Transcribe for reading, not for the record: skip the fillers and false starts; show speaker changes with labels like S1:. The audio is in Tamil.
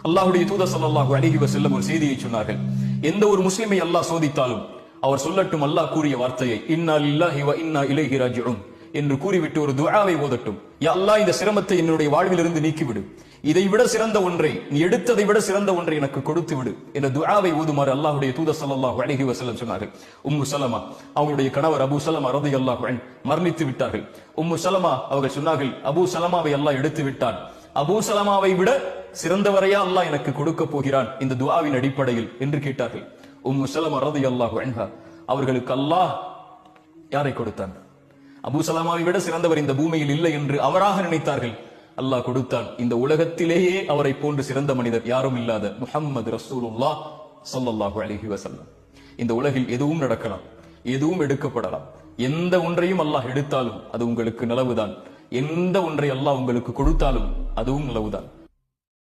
S1: அல்லாஹ்வுடைய தூதர் ஸல்லல்லாஹு அலைஹி வஸல்லம் ஒரு செய்தியை சொன்னார்கள். எந்த ஒரு முஸ்லிமை அல்லாஹ் சோதித்தாலும் அவர் சொல்லட்டும் அல்லாஹ் கூறிய வார்த்தையை, இன்னா லில்லாஹி வ இன்னா இலைஹி ராஜிஊன் என்று கூறிவிட்டு ஒரு துஆவை ஓதட்டும். யா அல்லாஹ், இந்த சிரமத்தை என்னுடைய வாழ்விலிருந்து நீக்கிவிடு, இதை விட சிறந்த ஒன்றை, நீ எடுத்ததை விட சிறந்த ஒன்றை எனக்கு கொடுத்து விடு என்ற துஆவை ஓதுமாறு அல்லாஹ்வுடைய தூதர் ஸல்லல்லாஹு அலைஹி வஸல்லம் சொன்னார்கள். உம்மு சலமா அவங்களுடைய கணவர் அபூ சலமா ரலியல்லாஹு அன்ஹு மரணித்து விட்டார்கள். உம்மு சலமா அவர்கள் சொன்னார்கள், அபூ சலமாவை அல்லாஹ் எடுத்து விட்டான், அபூ சலமாவை விட சிறந்தவரையா அல்லாஹ் எனக்கு கொடுக்க போகிறான் இந்த துஆவின் அடிப்படையில் என்று கேட்டார்கள். உம்மு சலமா ரலியல்லாஹு அன்ஹா அவர்களுக்கு அல்லாஹ் யாரை கொடுத்தான்? அபூ சலமாவை விட சிறந்தவர் இந்த பூமியில் இல்லை என்று அவராக நினைத்தார்கள். அல்லாஹ் கொடுத்தான். இந்த உலகத்திலேயே அவரை போன்று சிறந்த மனிதர் யாரும் இல்லாத முஹம்மது ரசூலுல்லாஹ் ஸல்லல்லாஹு அலைஹி வஸல்லம். இந்த உலகில் எதுவும் நடக்கலாம், எதுவும் எடுக்கப்படலாம். எந்த ஒன்றையும் அல்லாஹ் எடுத்தாலும் அது உங்களுக்கு நலவுதான், எந்த ஒன்றை அல்லாஹ் உங்களுக்கு கொடுத்தாலும் அதுவும் நலவுதான்.